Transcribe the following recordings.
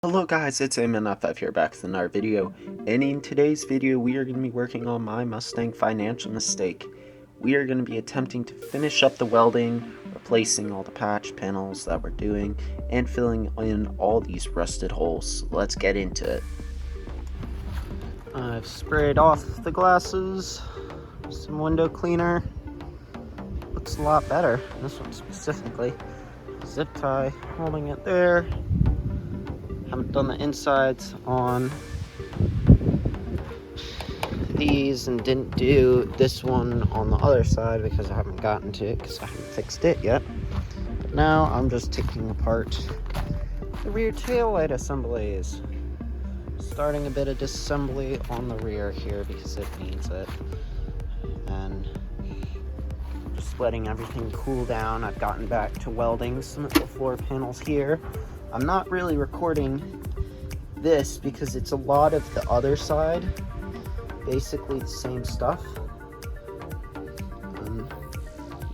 Hello guys, it's AMNF5 here back with another video, and in today's video we are going to be working on my Mustang financial mistake. We are going to be attempting to finish up the welding, replacing all the patch panels that we're doing, and filling in all these rusted holes. Let's get into it. I've sprayed off the glasses, some window cleaner. Looks a lot better, this one specifically. Zip tie holding it there. Haven't done the insides on these and didn't do this one on the other side because I haven't gotten to it because I haven't fixed it yet. But now I'm just taking apart the rear tail light assemblies. Starting a bit of disassembly on the rear here because it needs it. And just letting everything cool down. I've gotten back to welding some of the floor panels here. I'm not really recording this because it's a lot of the other side, basically the same stuff.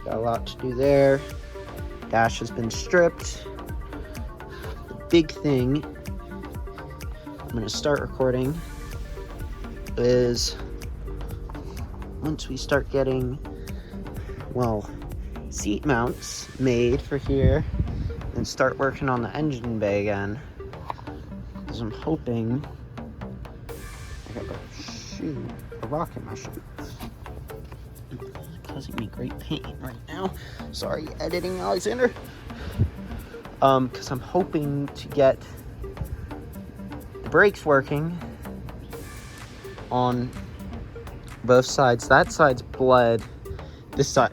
Got a lot to do there. Dash has been stripped. The big thing I'm going to start recording is once we start getting, well, seat mounts made for here, and start working on the engine bay again. Because I'm hoping I got a rock in my shoe. It's causing me great pain right now. Sorry, editing Alexander. Because I'm hoping to get the brakes working on both sides. That side's bled. This side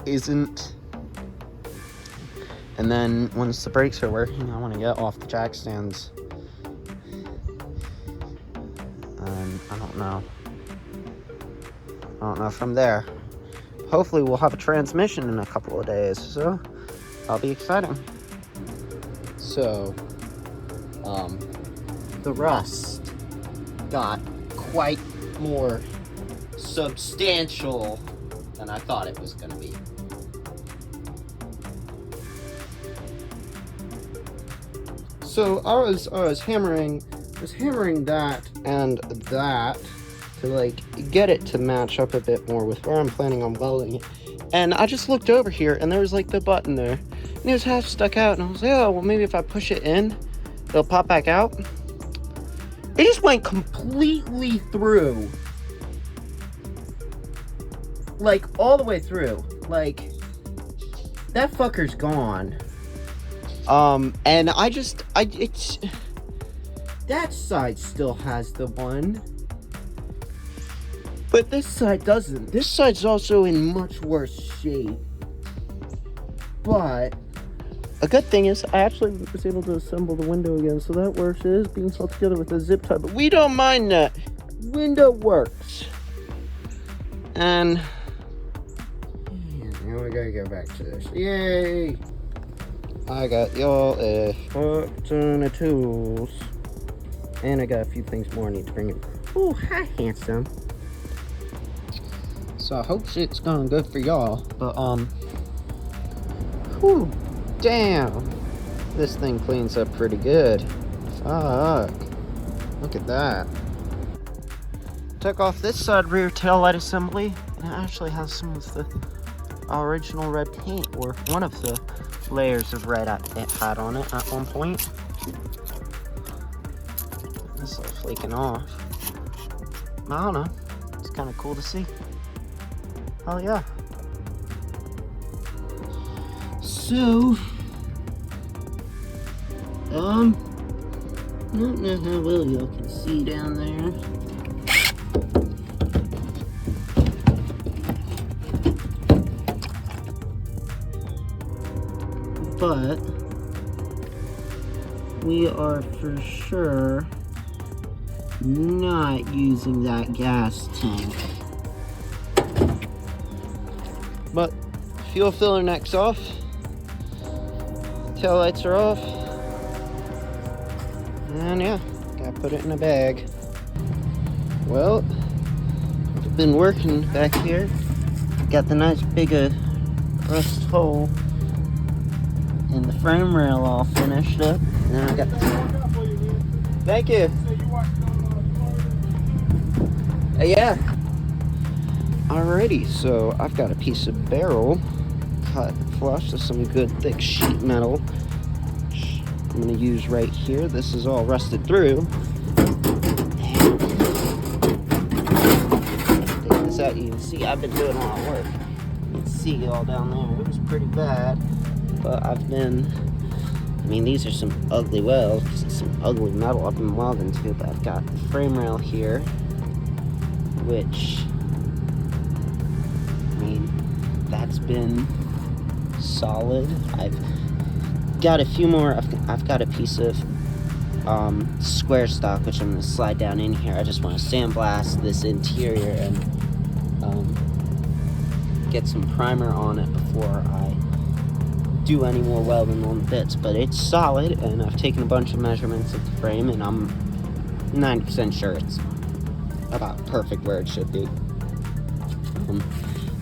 isn't. And then once the brakes are working, I want to get off the jack stands. And I don't know from there. Hopefully we'll have a transmission in a couple of days, so that'll be exciting. So, the rust got quite more substantial than I thought it was going to be. So I was hammering that and that to like get it to match up a bit more with where I'm planning on welding it. And I just looked over here and there was like the button there. And it was half stuck out and I was like, oh, well maybe if I push it in, it'll pop back out. It just went completely through. Like all the way through. Like that fucker's gone. And it's, that side still has the one, but this side doesn't. This side's also in much worse shape, but a good thing is I actually was able to assemble the window again, so that works. It is being held together with a zip tie, but we don't mind that. Window works. And now we gotta go back to this. Yay! I got y'all a fuck ton of tools. And I got a few things more I need to bring in. Oh, hi, handsome. So I hope shit's going good for y'all. But, whew, damn. This thing cleans up pretty good. Fuck. Look at that. Took off this side rear tail light assembly. And it actually has some of the original red paint, or one of the layers of red it had on it at one point. This is all flaking off. I don't know. It's kind of cool to see. Oh yeah. So, I don't know how well y'all can see down there. But we are for sure not using that gas tank. But fuel filler neck's off. Tail lights are off. And yeah, gotta put it in a bag. Well, I've been working back here. Got the nice big rust hole and the frame rail all finished up. And then I got Thank you. Yeah. Alrighty, so I've got a piece of barrel cut flush with some good thick sheet metal, which I'm going to use right here. This is all rusted through. Take this out. You can see I've been doing a lot of work. You can see all down there. It was pretty bad, but I mean, these are some ugly welds. This is some ugly metal I've been welding to, but I've got the frame rail here, which, I mean, that's been solid. I've got a few more. I've got a piece of square stock, which I'm going to slide down in here. I just want to sandblast this interior and get some primer on it before I do any more welding on the bits. But it's solid, and I've taken a bunch of measurements of the frame, and I'm 90% sure it's about perfect where it should be.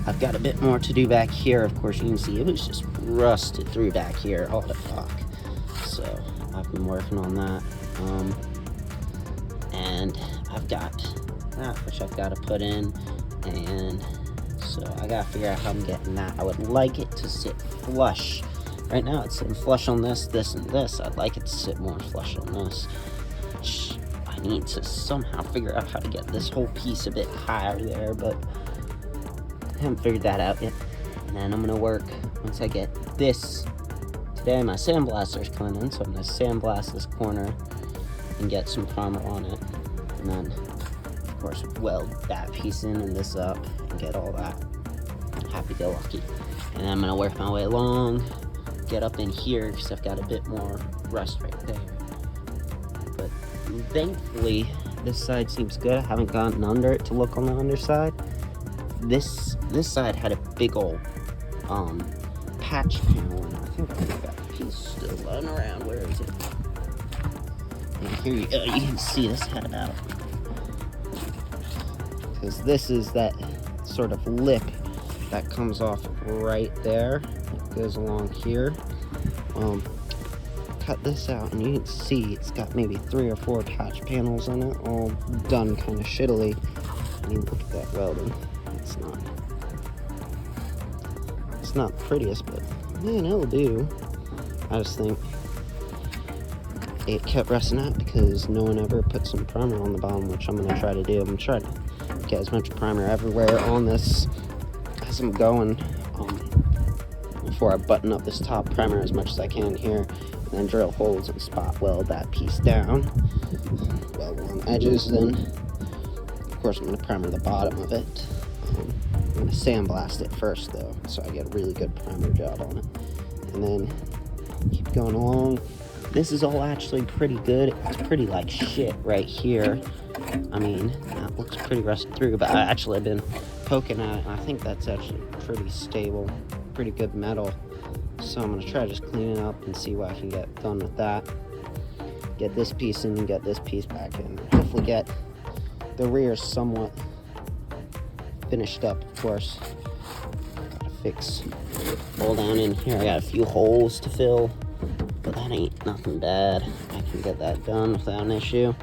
I've got a bit more to do back here. Of course, you can see it was just rusted through back here. Oh, the fuck. So I've been working on that. And I've got that, which I've got to put in. And so I got to figure out how I'm getting that. I would like it to sit flush. Right now it's sitting flush on this, this, and this. I'd like it to sit more flush on this. Which I need to somehow figure out how to get this whole piece a bit higher there, but I haven't figured that out yet. And then I'm gonna work, once I get this, today my sandblaster's coming in, so I'm gonna sandblast this corner and get some primer on it. And then, of course, weld that piece in and this up and get all that happy-go-lucky. And then I'm gonna work my way along, get up in here, because I've got a bit more rust right there. But thankfully, this side seems good. I haven't gotten under it to look on the underside. This side had a big old patch panel, and I think I've got a piece still lying around. Where is it? And here you can see this head out, because this is that sort of lip that comes off right there. It goes along here. Cut this out, and you can see it's got maybe 3 or 4 patch panels on it, all done kind of shittily. I mean, look at that welding. It's not the prettiest, but man, it'll do. I just think it kept rusting out because no one ever put some primer on the bottom, which I'm gonna try to do. I'm gonna try to get as much primer everywhere on this as I'm going, before I button up this top primer as much as I can here, and then drill holes and spot weld that piece down, weld along edges. Then of course I'm gonna primer the bottom of it. I'm going to sandblast it first, though, so I get a really good primer job on it. And then keep going along. This is all actually pretty good. It's pretty like shit right here. I mean, that looks pretty rusted through, but I actually have been poking at it, and I think that's actually pretty stable, pretty good metal. So I'm going to try to just clean it up and see what I can get done with that. Get this piece in and get this piece back in. Hopefully get the rear somewhat finished up, of course. Gotta fix all down in here. I got a few holes to fill, but that ain't nothing bad. I can get that done without an issue.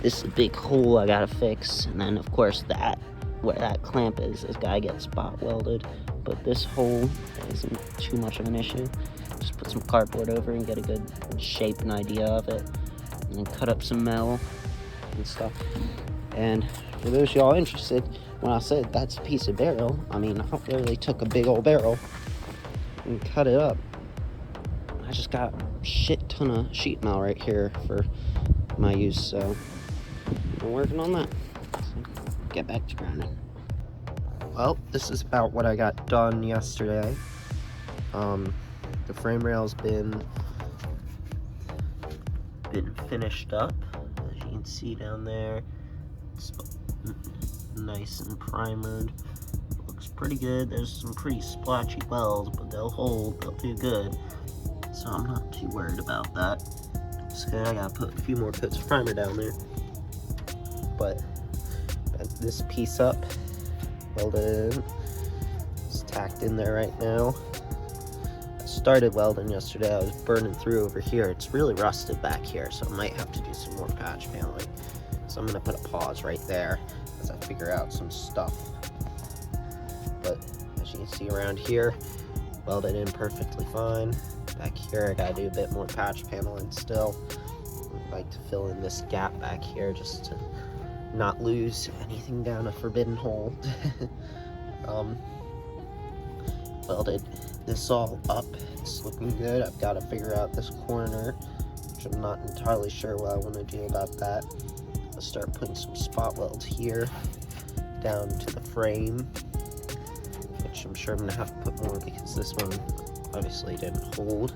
This is a big hole I gotta fix, and then of course that where that clamp is gotta get spot welded. But this hole isn't too much of an issue. Just put some cardboard over and get a good shape and idea of it, and then cut up some metal and stuff. And for those of y'all interested, when I said that's a piece of barrel, I mean, I literally took a big old barrel and cut it up. I just got a shit ton of sheet metal right here for my use, so I'm working on that. So get back to grinding. Well, this is about what I got done yesterday. The frame rail's been finished up, as you can see down there. It's nice and primered. Looks pretty good. There's some pretty splotchy welds, but they'll hold, they'll do good. So I'm not too worried about that. So I gotta put a few more coats of primer down there. But this piece up, welded in, it's tacked in there right now. That's started welding yesterday, I was burning through over here. It's really rusted back here, so I might have to do some more patch paneling. So I'm gonna put a pause right there as I figure out some stuff. But as you can see around here, welded in perfectly fine. Back here, I gotta do a bit more patch paneling still. I'd like to fill in this gap back here just to not lose anything down a forbidden hole. Welded this all up. It's looking good. I've got to figure out this corner, which I'm not entirely sure what I want to do about that. I'll start putting some spot welds here down to the frame, which I'm sure I'm going to have to put more because this one obviously didn't hold.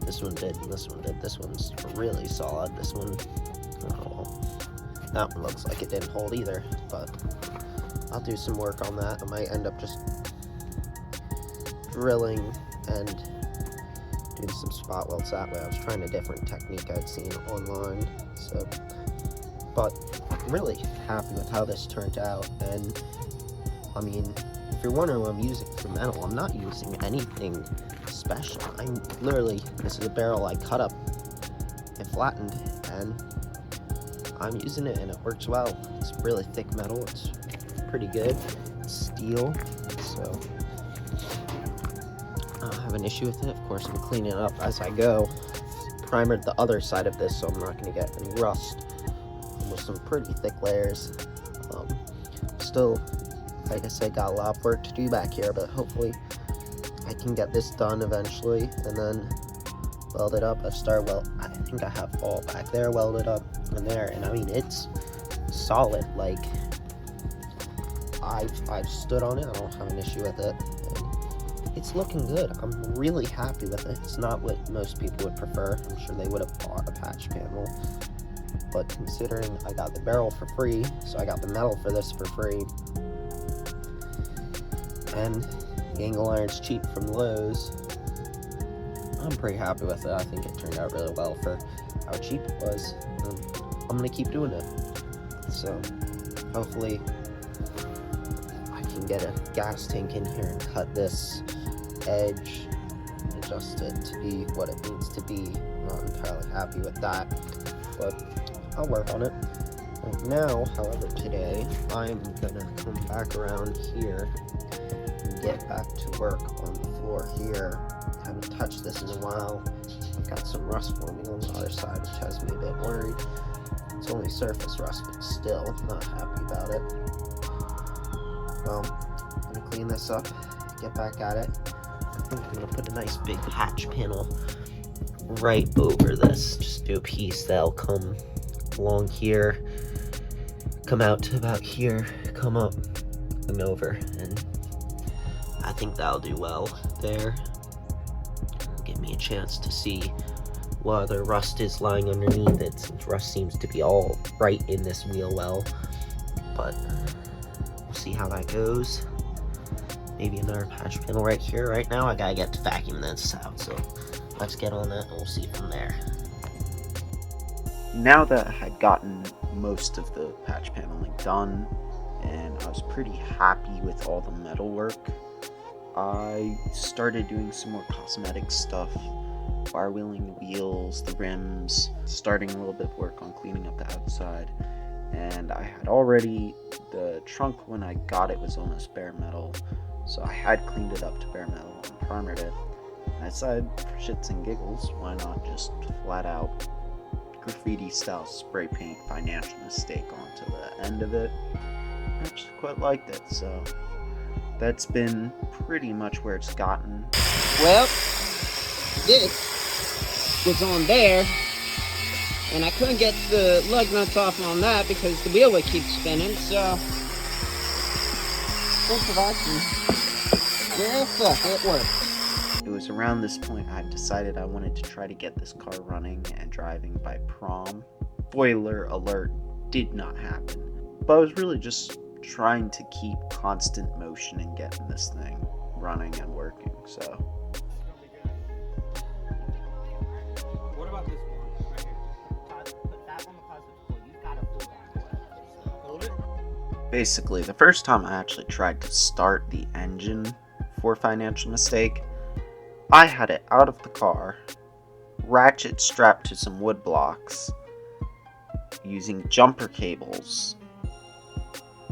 This one did, and this one did. This one's really solid. This one, oh, that one looks like it didn't hold either, but I'll do some work on that. I might end up just drilling and doing some spot welds that way. I was trying a different technique I'd seen online, so, but I'm really happy with how this turned out. And I mean, if you're wondering what I'm using for metal, I'm not using anything special. I'm literally, this is a barrel I cut up and flattened, and I'm using it and it works well. It's really thick metal, it's pretty good. It's steel, so I don't have an issue with it. Of course, I'm cleaning it up as I go. Primered the other side of this so I'm not going to get any rust. With some pretty thick layers. Still, like I said, got a lot of work to do back here, but hopefully I can get this done eventually and then weld it up. I think I have all back there welded up and there, and I mean, it's solid. Like, I've stood on it. I don't have an issue with it. It's looking good. I'm really happy with it. It's not what most people would prefer. I'm sure they would have bought a patch panel, but considering I got the barrel for free, so I got the metal for this for free, and the angle iron's cheap from Lowe's, I'm pretty happy with it. I think it turned out really well for how cheap it was. I'm gonna keep doing it. So hopefully I can get a gas tank in here and cut this edge, adjust it to be what it needs to be. I'm not entirely happy with that, but I'll work on it. Right now, however, today I'm gonna come back around here and get back to work on the floor here. Haven't touched this in a while. I've got some rust forming on the other side, which has me a bit worried. It's only surface rust, but still not happy about it. Well, I'm gonna clean this up, get back at it. I think I'm gonna put a nice big patch panel right over this. Just do a piece that'll come along here, come out to about here, come up and over, and I think that'll do well there. Give me a chance to see what other rust is lying underneath it, since rust seems to be all right in this wheel well, but we'll see how that goes. Maybe another patch panel right here. Right now I gotta get to vacuum this out, so let's get on that and we'll see from there. Now that I had gotten most of the patch paneling done and I was pretty happy with all the metal work, I started doing some more cosmetic stuff, wire wheeling the wheels, the rims, starting a little bit of work on cleaning up the outside. And I had already, the trunk when I got it was almost bare metal, so I had cleaned it up to bare metal and primered it. And I decided, for shits and giggles, why not just flat out graffiti style spray paint Financial Mistake onto the end of it. I just quite liked it, so that's been pretty much where it's gotten. Well, this was on there, and I couldn't get the lug nuts off on that because the wheel would keep spinning, so course of action. Well, fuck, it worked. It was around this point I decided I wanted to try to get this car running and driving by prom. Spoiler alert, did not happen. But I was really just trying to keep constant motion and getting this thing running and working, so. What about this one right here? Put that on the positive pole. You gotta fill that. Hold it. Basically, the first time I actually tried to start the engine for Financial Mistake, I had it out of the car, ratchet strapped to some wood blocks, using jumper cables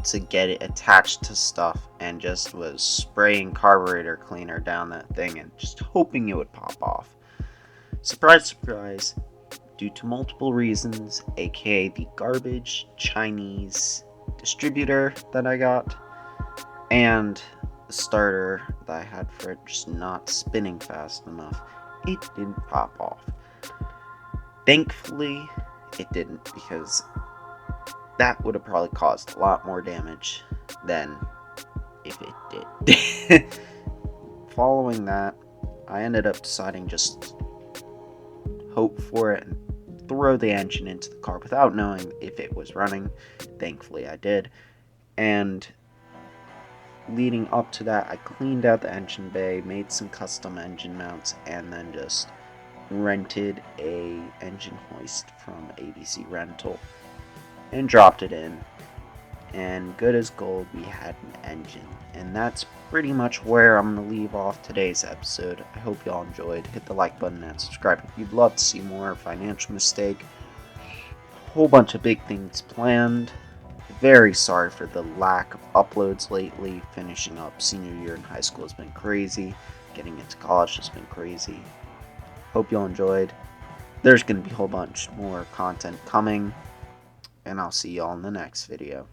to get it attached to stuff, and just was spraying carburetor cleaner down that thing and just hoping it would pop off. Surprise, surprise, due to multiple reasons, aka the garbage Chinese distributor that I got, and the starter that I had for it just not spinning fast enough, it didn't pop off. Thankfully, it didn't, because that would have probably caused a lot more damage than if it did. Following that, I ended up deciding just hope for it and throw the engine into the car without knowing if it was running. Thankfully I did. And leading up to that, I cleaned out the engine bay, made some custom engine mounts, and then just rented a engine hoist from ABC Rental and dropped it in, and good as gold, we had an engine. And that's pretty much where I'm going to leave off today's episode. I hope y'all enjoyed. Hit the like button and subscribe if you'd love to see more. Financial mistake, a whole bunch of big things planned. Very sorry for the lack of uploads lately. Finishing up senior year in high school has been crazy. Getting into college has been crazy. Hope y'all enjoyed. There's going to be a whole bunch more content coming, and I'll see y'all in the next video.